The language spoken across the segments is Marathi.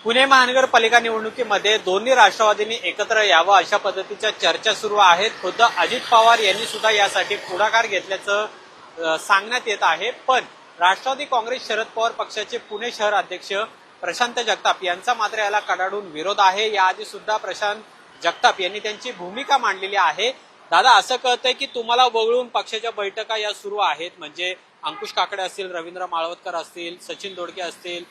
पुणे महानगरपालिका निवडणुकीमध्ये दोन्ही राष्ट्रवादींनी एकत्र यावं अशा पद्धतीच्या चर्चा सुरू आहेत. खुद्द अजित पवार यांनी सुद्धा यासाठी पुढाकार घेतल्याचं सांगण्यात येत आहे. पण राष्ट्रवादी काँग्रेस शरद पवार पक्षाचे पुणे शहर अध्यक्ष प्रशांत जगताप यांचा मात्र याला कडाडून विरोध आहे. याआधी सुद्धा प्रशांत जगताप यांनी त्यांची भूमिका मांडलेली आहे. दादा, असं कळतंय की तुम्हाला वगळून पक्षाच्या बैठका या सुरू आहेत, म्हणजे अंकुश काकडे असतील, रवींद्र माळवतकर असतील, सचिन दोडके असतील,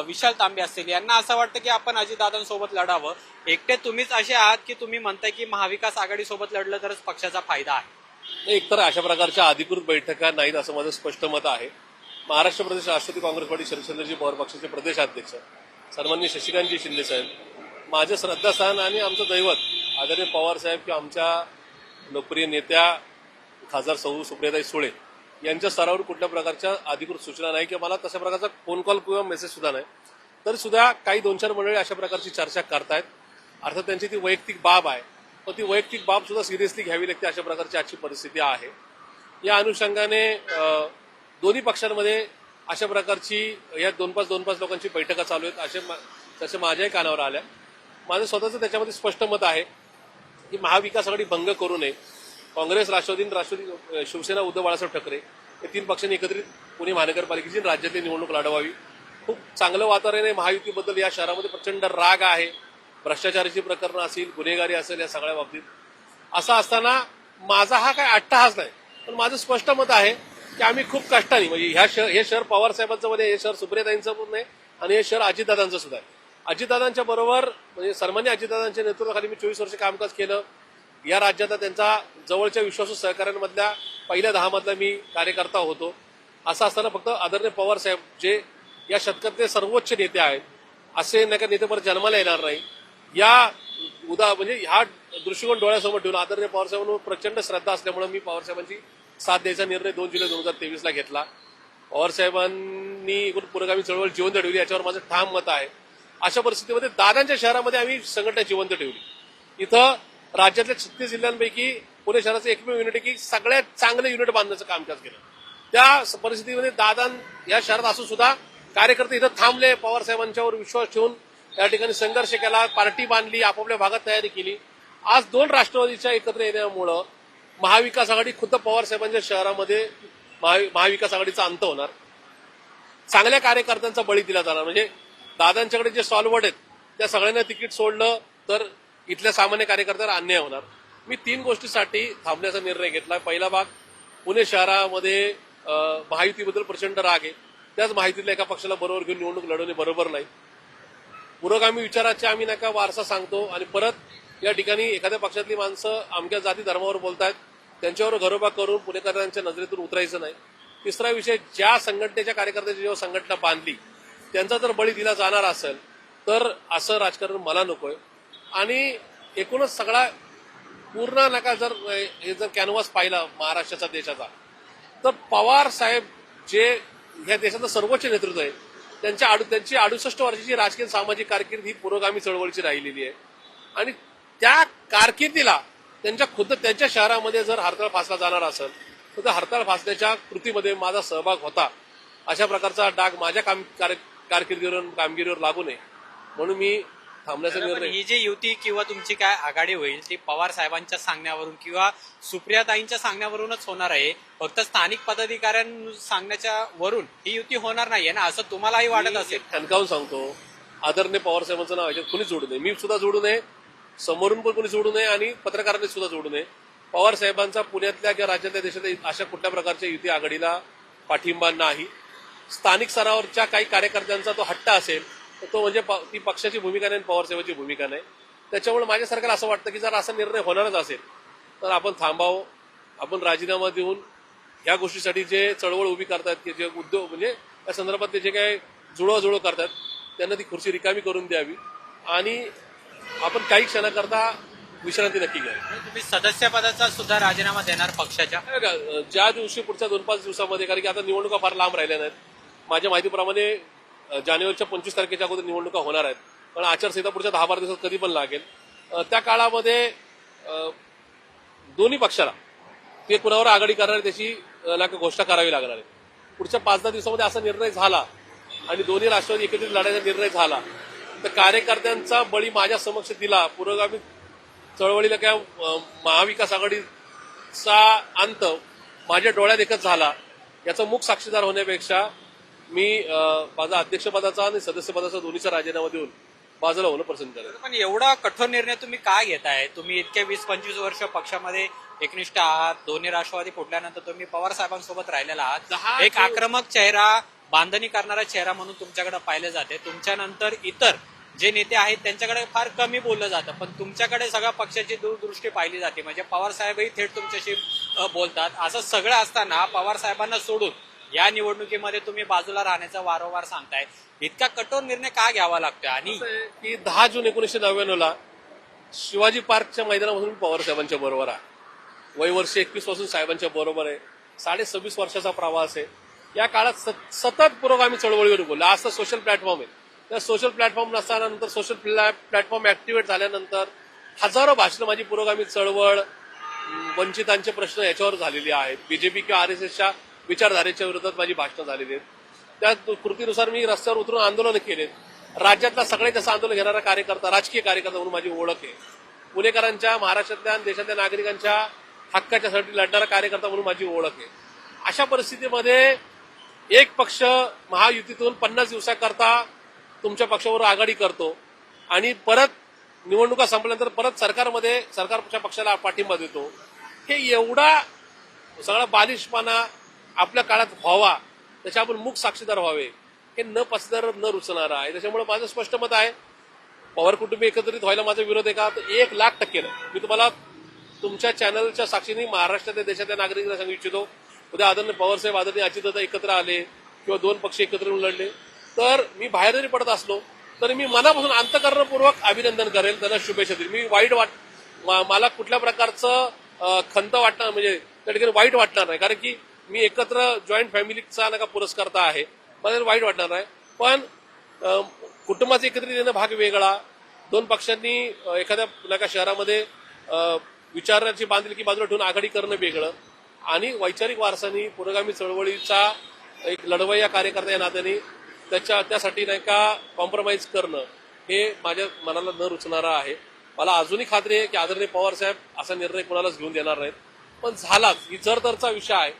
विशाल तांबे असतील, यांना असं वाटतं की आपण अजितदादांसोबत लढावं. एकटे तुम्हीच असे आहात की तुम्ही म्हणताय की महाविकास आघाडीसोबत लढलं तरच पक्षाचा फायदा आहे? एकतर अशा प्रकारच्या अधिकृत बैठका नाहीत असं माझं स्पष्ट मत आहे. महाराष्ट्र प्रदेश राष्ट्रवादी काँग्रेस पार्टी शरदचंद्रजी पवार पक्षाचे प्रदेशाध्यक्ष सन्माननीय शशिकांतजी शिंदे साहेब, माझं श्रद्धास्थान आणि आमचं दैवत आदरणीय पवार साहेब किंवा आमच्या लोकप्रिय नेत्या खासदार सौ सुप्रियाताई सुळे यांच्या स्तरावर कुठल्या प्रकारच्या अधिकृत सूचना नाही किंवा मला तशा प्रकारचा फोन कॉल किंवा मेसेज सुद्धा नाही. तरी सुद्धा काही दोन चार मंडळी अशा प्रकारची चर्चा करतायत. अर्थात त्यांची ती वैयक्तिक बाब आहे, पण ती वैयक्तिक बाब सुद्धा सिरियसली घ्यावी लागते. अशा प्रकारची आजची परिस्थिती आहे. या अनुषंगाने दोन्ही पक्षांमध्ये अशा प्रकारची या दोन पाच लोकांची बैठका चालू आहेत तसे माझ्याही कानावर आल्या. माझं स्वतःचं त्याच्यामध्ये स्पष्ट मत आहे की महाविकास आघाडी भंग करू नये. काँग्रेस, राष्ट्रवादी शिवसेना, उद्धव बाळासाहेब ठाकरे या तीन पक्षांनी एकत्रित पुणे महानगरपालिकेची राज्यातली निवडणूक लढवावी. खूप चांगलं वातावरण आहे. महायुतीबद्दल या शहरामध्ये प्रचंड राग आहे. भ्रष्टाचाराची प्रकरणं असतील, गुन्हेगारी असेल, या सगळ्या बाबतीत असं असताना माझा हा काय अट्टहास नाही, पण माझं स्पष्ट मत आहे की आम्ही खूप कष्टाने, म्हणजे हे शहर पवार साहेबांचं मध्ये, हे शहर सुप्रियाताईंचं पण नाही आणि हे शहर अजितदादांचं सुद्धा आहे. अजितदादांच्या बरोबर, म्हणजे सन्मान्य अजितदादांच्या नेतृत्वाखाली मी 24 वर्ष कामकाज केलं. या राज्यात त्यांचा जवळच्या विश्वासू सहकाऱ्यांमधल्या पहिल्या 10 मधला मी कार्यकर्ता होतो. असं असताना फक्त आदरणीय पवार साहेब जे या शतकातले सर्वोच्च नेते आहेत, असे नाही का नेते परत जन्माला येणार नाही, म्हणजे ह्या दृष्टिकोन डोळ्यासमोर ठेवून आदरणीय पवार साहेबांवर प्रचंड श्रद्धा असल्यामुळे मी पवार साहेबांची साथ द्यायचा निर्णय 2 जुलै 2023 ला घेतला. पवार साहेबांनी एकूण पुरोगामी चळवळ जिवंत ठेवली, याच्यावर माझं ठाम मत आहे. अशा परिस्थितीमध्ये दादांच्या शहरामध्ये आम्ही संघटना जिवंत ठेवली. इथं राज्यातल्या 36 जिल्ह्यांपैकी पुणे शहराचं एकमेव युनिट आहे की सगळ्यात चांगलं युनिट बांधण्याचं कामकाज केलं. त्या परिस्थितीमध्ये दादा या शहरात असून सुद्धा कार्यकर्ते इथं थांबले, पवार साहेबांच्यावर विश्वास ठेवून या ठिकाणी संघर्ष केला, पार्टी बांधली, आपापल्या भागात तयारी केली. आज 2 राष्ट्रवादीच्या एकत्र येण्यामुळं महाविकास आघाडी खुद्द पवार साहेबांच्या शहरामध्ये महाविकास आघाडीचा अंत होणार. चांगल्या कार्यकर्त्यांचा बळी दिला जाणार. म्हणजे दादांच्याकडे जे सॉल्वर्ड आहेत त्या सगळ्यांना तिकीट सोडलं तर इथल्या सामान्य कार्यकर्त्यांवर अन्याय होणार. मी 3 गोष्टीसाठी थांबण्याचा निर्णय घेतला. पहिला भाग, पुणे शहरामध्ये महायुतीबद्दल प्रचंड राग आहे. त्याच माहितीतल्या एका पक्षाला बरोबर घेऊन निवडणूक लढवणे बरोबर नाही. पुरोगामी विचाराचे आम्ही नाही का वारसा सांगतो आणि परत या ठिकाणी एखाद्या पक्षातली माणसं अमक्या जाती धर्मावर बोलतायत, त्यांच्यावर घरोबा करून पुणेकरांच्या नजरेतून उतरायचं नाही. तिसरा विषय, ज्या संघटनेच्या कार्यकर्त्यांची जेव्हा संघटना बांधली त्यांचा जर बळी दिला जाणार असेल तर असं राजकारण मला नकोय. आणि एकूणच सगळा पूर्ण नका जर कॅनव्हास पाहिला महाराष्ट्राचा, देशाचा, तर पवार साहेब जे ह्या देशाचं सर्वोच्च नेतृत्व आहे, त्यांची 68 वर्षाची राजकीय सामाजिक कारकीर्द ही पुरोगामी चळवळीची राहिलेली आहे. आणि त्या कारकिर्दीला त्यांच्या शहरामध्ये जर हरताळ फासला जाणार असेल तर त्या हरताळ फासण्याच्या कृतीमध्ये माझा सहभाग होता. अशा प्रकारचा डाग माझ्या कारकिर्दीवर, कामगिरीवर लागू नये म्हणून मी थांबण्याचा निर्णय. ही जी युती किंवा तुमची काय आघाडी होईल ती पवार साहेबांच्या सांगण्यावरून किंवा सुप्रियाताईंच्या सांगण्यावरूनच होणार आहे, फक्त स्थानिक पदाधिकाऱ्यांच्या सांगण्याच्या वरून ही युती होणार नाहीये ना, असं तुम्हालाही वाटत असेल? ठणकावून सांगतो, आदरणीय पवार साहेबांचं नाव याच्यात कुणी जोडू नये. मी सुद्धा जोडू नये, समोरून पण कोणी जोडू नये आणि पत्रकारांनी सुद्धा जोडू नये. पवार साहेबांचा पुण्यातल्या किंवा राज्यातल्या, देशातल्या अशा कुठल्या प्रकारच्या युती आघाडीला पाठिंबा नाही. स्थानिक स्तरावरच्या काही कार्यकर्त्यांचा तो हट्ट असेल तर तो म्हणजे ती पक्षाची भूमिका नाही, पवार साहेबांची भूमिका नाही. त्याच्यामुळे माझ्या सरकारला असं वाटतं की जर असा निर्णय होणारच असेल तर आपण थांबावं. आपण राजीनामा देऊन या गोष्टीसाठी जे चळवळ उभी करतात, की जे उद्योग, म्हणजे त्या संदर्भात ते जे काही जुळवाजुळव करतात त्यांना ती खुर्ची रिकामी करून द्यावी आणि आपण काही क्षणाकरता विश्रांती नक्की घ्यावी. तुम्ही सदस्य पदाचा सुद्धा राजीनामा देणार पक्षाच्या? ज्या दिवशी पुढच्या 2-5 दिवसामध्ये, कारण की आता निवडणुका फार लांब राहिल्या नाहीत. माझ्या माहितीप्रमाणे जानेवारीच्या 25 तारखेच्या अगोदर निवडणुका होणार आहेत, पण आचारसंहिता पुढच्या 10-12 दिवसात कधी पण लागेल. त्या काळामध्ये दोन्ही पक्षाला ते कुणावर आघाडी करणार त्याची घोषणा करावी लागणार आहे. पुढच्या 5-10 दिवसामध्ये असा निर्णय झाला आणि दोन्ही राष्ट्रवादी एकत्रित लढायचा निर्णय झाला तर कार्यकर्त्यांचा बळी माझ्या समक्ष दिला, पुरोगामी चळवळीला किंवा महाविकास आघाडीचा अंत माझ्या डोळ्यात एकच झाला, याचा मूक साक्षीदार होण्यापेक्षा मी माझा अध्यक्षपदाचा आणि सदस्यपदाचा दोन्हीचा राजीनामा देऊन बाजूला होणं पसंत करेल. पण एवढा कठोर निर्णय तुम्ही का घेताय? तुम्ही इतके 20-25 वर्ष पक्षामध्ये एकनिष्ठ आहात, दोन्ही राष्ट्रवादी फुटल्यानंतर तुम्ही पवार साहेबांसोबत राहिलेला आहात. एक आक्रमक चेहरा, बांधणी करणारा चेहरा म्हणून तुमच्याकडे पाहिले जाते. तुमच्यानंतर इतर जे नेते आहेत त्यांच्याकडे फार कमी बोललं जातं, पण तुमच्याकडे सगळ्या पक्षाची दूरदृष्टी पाहिली जाते. म्हणजे पवार साहेबही थेट तुमच्याशी बोलतात. असं सगळं असताना पवार साहेबांना सोडून या निवडणुकीमध्ये तुम्ही बाजूला राहण्याचा वारंवार सांगताय. इतका कठोर निर्णय का घ्यावा लागतोय? आणि की 10 जून 1999 शिवाजी पार्कच्या मैदानामधून मी पवार साहेबांच्या बरोबर आहे. वय वर्ष 21 पासून साहेबांच्या बरोबर आहे. 26.5 वर्षाचा प्रवास आहे. या काळात सतत पुरोगामी चळवळीवर बोलला. आज तर सोशल प्लॅटफॉर्म आहे. त्या सोशल प्लॅटफॉर्म नसल्यानंतर, सोशल प्लॅटफॉर्म ऍक्टिव्हेट झाल्यानंतर हजारो भाषणं माझी पुरोगामी चळवळ, वंचितांचे प्रश्न याच्यावर झालेली आहेत. बीजेपी किंवा आरएसएसच्या विचारधारेच्या विरोधात माझी भाषणं झालेली आहेत. त्या कृतीनुसार मी रस्त्यावर उतरून आंदोलन केले. राज्यातला सगळ्यात जास्त आंदोलन घेणारा कार्यकर्ता, राजकीय कार्यकर्ता म्हणून माझी ओळख आहे. पुणेकरांच्या, महाराष्ट्रातल्या आणि देशातल्या नागरिकांच्या हक्काच्यासाठी लढणारा कार्यकर्ता म्हणून माझी ओळख आहे. अशा परिस्थितीमध्ये एक पक्ष महायुतीतून 50 दिवसाकरता तुमच्या पक्षावर आघाडी करतो आणि परत निवडणुका संपल्यानंतर परत सरकारच्या पक्षाला पाठिंबा देतो. हे एवढा सगळा बालिशपणा आपल्या काळात व्हावा, त्याच्या आपण मूक साक्षीदार व्हावे, हे न पसणार, न रुचणार आहे. त्याच्यामुळे माझं स्पष्ट मत आहे, पवार कुटुंबी एकत्रित व्हायला माझा विरोध आहे का? तर 1,00,000% मी तुम्हाला तुमच्या चॅनलच्या साक्षीने महाराष्ट्रातल्या, देशातल्या नागरिकांना सांगू इच्छितो, उद्या आदरणीय पवारसाहेब, आदरणीय अजितदादा एकत्र आले किंवा 2 पक्ष एकत्र येऊन लढले तर मी बाहेर जरी पडत असलो तरी मी मनापासून अंतःकरणपूर्वक अभिनंदन करेल, त्यांना शुभेच्छा देईल. मी मला कुठल्या प्रकारचं खंत वाटणार, म्हणजे त्या ठिकाणी वाईट वाटणार नाही, कारण की मी एकत्र जॉईंट फॅमिलीचा नका पुरस्कर्ता आहे, मला वाईट वाटणार नाही. पण कुटुंबाचं एकत्रित येणं भाग वेगळा. 2 पक्षांनी एखाद्या शहरामध्ये विचाराची बांधिलकी बाजूला ठेवून आघाडी करणं वेगळं, आणि वैचारिक वारसानी पुरोगामी चळवळीचा एक लढवय्या कार्यकर्ता या नात्याने त्यासाठी नाही का कॉम्प्रोमाइज करणं हे माझ्या मनाला न रुचणारं आहे. मला अजूनही खात्री आहे की आदरणीय पवार साहेब असा निर्णय कोणालाच घेऊन देणार नाहीत. पण झालाच, ही जर विषय आहे,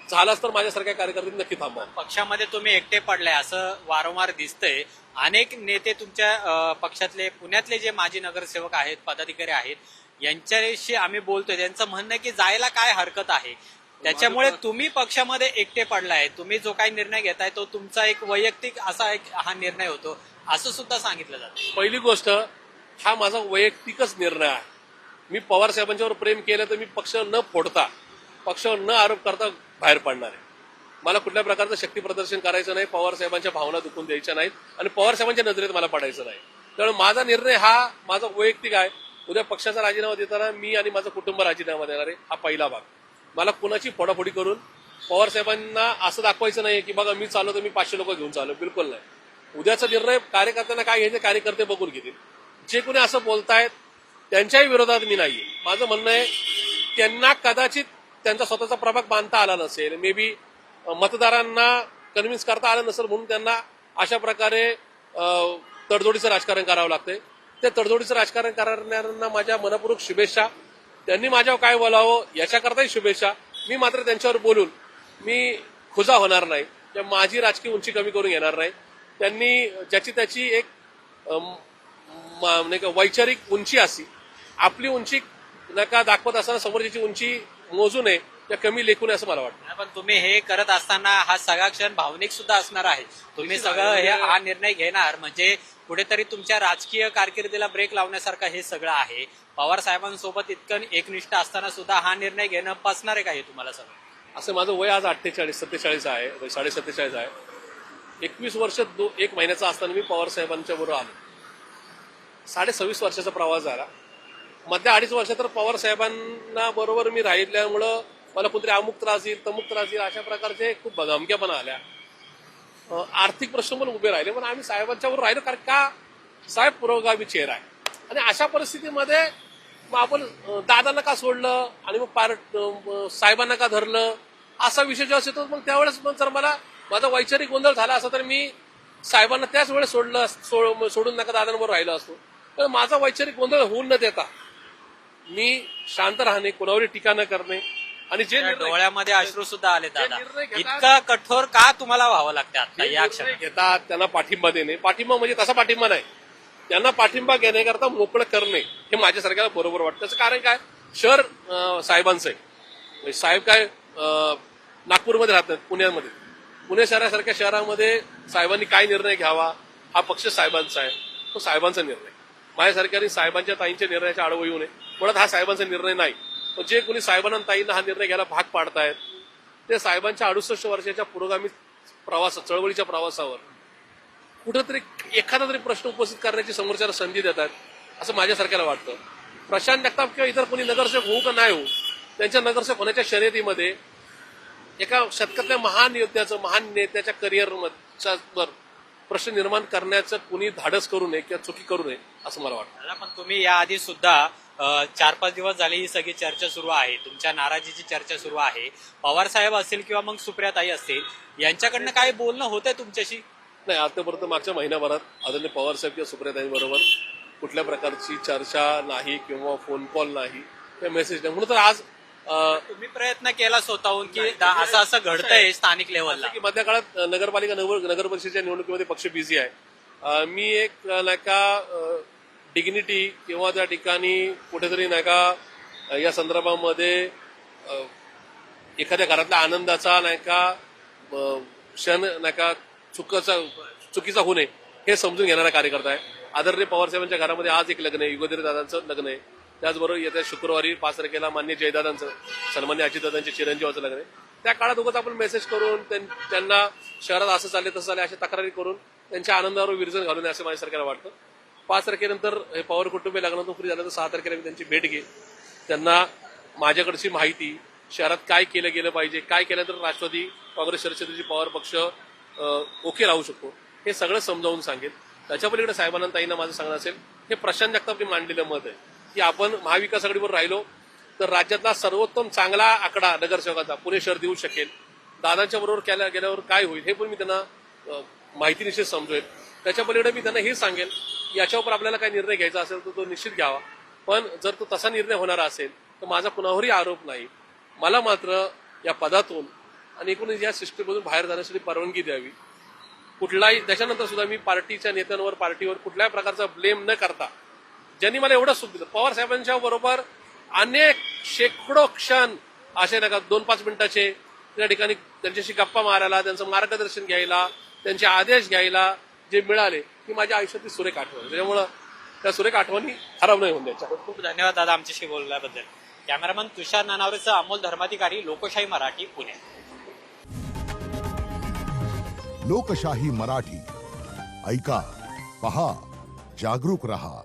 झालाच तर माझ्यासारख्या कार्यकर्त्यांनी नक्की थांबवा. पक्षामध्ये तुम्ही एकटे पडलाय असं वारंवार दिसतंय. अनेक नेते तुमच्या पक्षातले, पुण्यातले जे माजी नगरसेवक आहेत, पदाधिकारी आहेत, यांच्याशी आम्ही बोलतोय. त्यांचं म्हणणं की जायला काय हरकत आहे. त्याच्यामुळे तुम्ही पक्षामध्ये एकटे पडलाय. तुम्ही जो काही निर्णय घेताय तो तुमचा एक वैयक्तिक असा हा निर्णय होतो, असं सुद्धा सांगितलं जातं. पहिली गोष्ट, हा माझा वैयक्तिकच निर्णय आहे. मी पवार साहेबांच्यावर प्रेम केलं तर मी पक्ष न फोडता, पक्षावर न आरोप करता बाहेर पडणार आहे. मला कुठल्या प्रकारचं शक्ती प्रदर्शन करायचं नाही, पवार साहेबांच्या भावना दुखून द्यायच्या नाहीत आणि पवार साहेबांच्या नजरेत मला पडायचं नाही. त्यामुळे माझा निर्णय हा माझा वैयक्तिक आहे. उद्या पक्षाचा राजीनामा देताना मी आणि माझं कुटुंब राजीनामा देणार आहे, हा पहिला भाग. मला कुणाची फोडाफोडी करून पवार साहेबांना असं दाखवायचं नाही की बघा मी चाललो तर मी 500 लोक घेऊन चाललो, बिलकुल नाही. उद्याचा निर्णय कार्यकर्त्यांना काय घ्यायचे कार्यकर्ते बघून घेतील. जे कोणी असं बोलतायत त्यांच्याही विरोधात मी नाहीये. माझं म्हणणं आहे, त्यांना कदाचित त्यांचा स्वतःचा प्रभाग बांधता आला नसेल, मे बी मतदारांना कन्व्हिन्स करता आलं नसेल, म्हणून त्यांना अशा प्रकारे तडजोडीचं राजकारण करावं लागतंय. त्या तडजोडीचं राजकारण करणाऱ्यांना माझ्या मनपूर्वक शुभेच्छा. त्यांनी माझ्यावर काय बोलावं याच्याकरताही शुभेच्छा. मी मात्र त्यांच्यावर बोलून मी खुजा होणार नाही, माझी राजकीय उंची कमी करून घेणार नाही. त्यांनी ज्याची त्याची एक वैचारिक उंची असी, आपली उंची नका दाखवत असताना समोरची उंची मोजू नये, त्या कमी लेखू नये असं मला वाटतं. पण तुम्ही हे करत असताना हा सगळा क्षण भावनिक सुद्धा असणार आहे. तुम्ही सगळं हा निर्णय घेणार म्हणजे कुठेतरी तुमच्या राजकीय कारकिर्दीला ब्रेक लावण्यासारखं हे सगळं आहे. पवार साहेबांसोबत इतकं एकनिष्ठ असताना सुद्धा हा निर्णय घेणं पचणार आहे का हे तुम्हाला सगळं? असं माझं वय आज 47 आहे, 47.5 आहे. 21 वर्ष 1 महिन्याचा असताना मी पवार साहेबांच्या बरोबर आलो. 26 वर्षाचा प्रवास झाला. मधल्या 2.5 वर्षात तर पवार साहेबांना बरोबर मी राहिल्यामुळं मला कुठेतरी अमुक त्रास येईल, तमुक त्रास येईल, अशा प्रकारचे खूप धमक्यापणा आल्या. आर्थिक प्रश्न पण उभे राहिले, पण आम्ही साहेबांच्यावर राहिलो, कारण का साहेब पुरोगामी चेहरा आहे. आणि अशा परिस्थितीमध्ये मग आपण दादांना का सोडलं आणि मग साहेबांना का धरलं, असा विषय जेव्हा येतो मग त्यावेळेस मग जर मला माझा वैचारिक गोंधळ झाला असता तर मी साहेबांना त्याच वेळेस सोडून नका दादांबरोबर राहिला असतो. पण माझा वैचारिक गोंधळ होऊन न देता मी शांत राहणे, कोणावरही टीका न करणे आणि जे निर्णय डोळ्यामध्ये अश्रू सुद्धा आले दादा. निर्णय घेतात- इतका कठोर का तुम्हाला व्हावं लागतं आता या निर्णय क्षणात? घेतात त्यांना पाठिंबा देणे. पाठिंबा म्हणजे तसा पाठिंबा नाही, त्यांना पाठिंबा घेण्याकरता मोकळं करणे हे माझ्यासारख्याला बरोबर वाटतं. त्याचं कारण काय, शहर साहेबांचं आहे. म्हणजे साहेब काय नागपूरमध्ये राहतात, पुण्यामध्ये. पुणे शहरासारख्या शहरामध्ये साहेबांनी काय निर्णय घ्यावा हा पक्ष साहेबांचा आहे, तो साहेबांचा निर्णय. माझ्यासारख्याने साहेबांच्या ताईंच्या निर्णयाच्या आडवं येऊ नये. मुळात हा साहेबांचा निर्णय नाही, पण जे कोणी साहेबांना ताईंना हा निर्णय घ्यायला भाग पाडतायत ते साहेबांच्या 68 वर्षाच्या पुरोगामी चळवळीच्या प्रवासावर कुठंतरी एखादा तरी प्रश्न उपस्थित करण्याची समोरच्याला संधी देतात असं माझ्यासारख्याला वाटतं. प्रशांत जगताप किंवा इतर कोणी नगरसेवक होऊ का नाही होऊ, त्यांच्या नगरसेवक होण्याच्या शर्यतीमध्ये एका शतकातल्या महान योद्ध्याचं, महान नेत्याच्या करिअरवर प्रश्न निर्माण करण्याचं कुणी धाडस करू नये किंवा चुकी करू नये असं मला वाटतं. दादा, पण तुम्ही याआधी सुद्धा 4-5 दिवस झाले ही सगळी चर्चा सुरू आहे, तुमच्या नाराजीची चर्चा सुरू आहे. पवार साहेब असतील किंवा मग सुप्रियाताई असतील, यांच्याकडनं काय बोलणं होतंय तुमच्याशी? नाही, आतापर्यंत मागच्या महिन्याभरात आदरणीय पवार साहेब किंवा सुप्रियाताईंबरोबर कुठल्या प्रकारची चर्चा नाही किंवा फोन कॉल नाही किंवा मेसेज नाही. म्हणून तर आज तुम्ही प्रयत्न केला स्वतःहून की असं असं घडतंय स्थानिक लेवलला? की मधल्या काळात नगरपालिका नगर परिषदेच्या निवडणुकीमध्ये पक्ष बिझी आहे. मी एक नाही का डिग्निटी किंवा त्या ठिकाणी कुठेतरी नाही का या संदर्भामध्ये एखाद्या घरातल्या आनंदाचा नाही का क्षण नाही का चुकीचा होऊ नये हे समजून घेणारा कार्यकर्ता आहे. आदरणीय पवारसाहेबांच्या घरामध्ये आज एक लग्न आहे, युगोदरी दादांचं लग्न आहे. त्याचबरोबर येत्या शुक्रवारी 5 तारखेला मान्य जयदादांचं, सन्मान्य अजितदादांच्या चिरंजीवाचं लग्न आहे. त्या काळात उगाच आपण मेसेज करून त्यांना शहरात असं चालले तसं चालले अशा तक्रारी करून त्यांच्या आनंदावर विरजन घालून असं माझ्यासारख्याला वाटतं. 5 तारखेनंतर हे पवार कुटुंबीय लग्नातून फ्री झालं तर 6 तारखेला मी त्यांची भेट घेईन. त्यांना माझ्याकडची माहिती, शहरात काय केलं गेलं पाहिजे, काय केल्यानंतर राष्ट्रवादी काँग्रेस शरदचंद्रजी पवार पक्ष ओके राहू शकतो हे सगळं समजावून सांगेल. त्याच्या पलीकडे साहेबांना ताईंना माझं सांगणं असेल, हे प्रशांत जगतापनी मांडलेलं मत आहे की आपण महाविकास आघाडीवर राहिलो तर राज्यातला सर्वोत्तम चांगला आकडा नगरसेवकाचा पुणे शहर देऊ शकेल. दादांच्या बरोबर गेल्यावर काय होईल हे पण मी त्यांना माहिती निश्चित समजवेल. त्याच्या पलीकडे मी त्यांना हे सांगेल की याच्यावर आपल्याला काय निर्णय घ्यायचा असेल तर तो निश्चित घ्यावा. पण जर तो तसा निर्णय होणारा असेल तर माझा कुणावरही आरोप नाही. मला मात्र या पदातून आणि एकूण या सिस्टीममधून बाहेर जाण्यासाठी परवानगी द्यावी. कुठलाही त्याच्यानंतर सुद्धा मी पार्टीच्या नेत्यांवर, पार्टीवर कुठल्याही प्रकारचा ब्लेम न करता, ज्यांनी मला एवढं सुख दिलं, पवार साहेबांच्या बरोबर अनेक शेकडो क्षण असे नका 2-5 मिनिटाचे त्या ठिकाणी त्यांच्याशी गप्पा मारायला, त्यांचं मार्गदर्शन घ्यायला, त्यांचे आदेश घ्यायला जे मिळाले ही माझ्या आयुष्यातली सुरेख आठवण. त्याच्यामुळं त्या सुरेख आठवणी खराब नाही होऊन द्यायच्या. खूप धन्यवाद दादा आमच्याशी बोलल्याबद्दल. कॅमेरामन तुषार नानावरेसह अमोल धर्माधिकारी, लोकशाही मराठी, पुणे. लोकशाही मराठी ऐका, पहा, जागरूक रहा.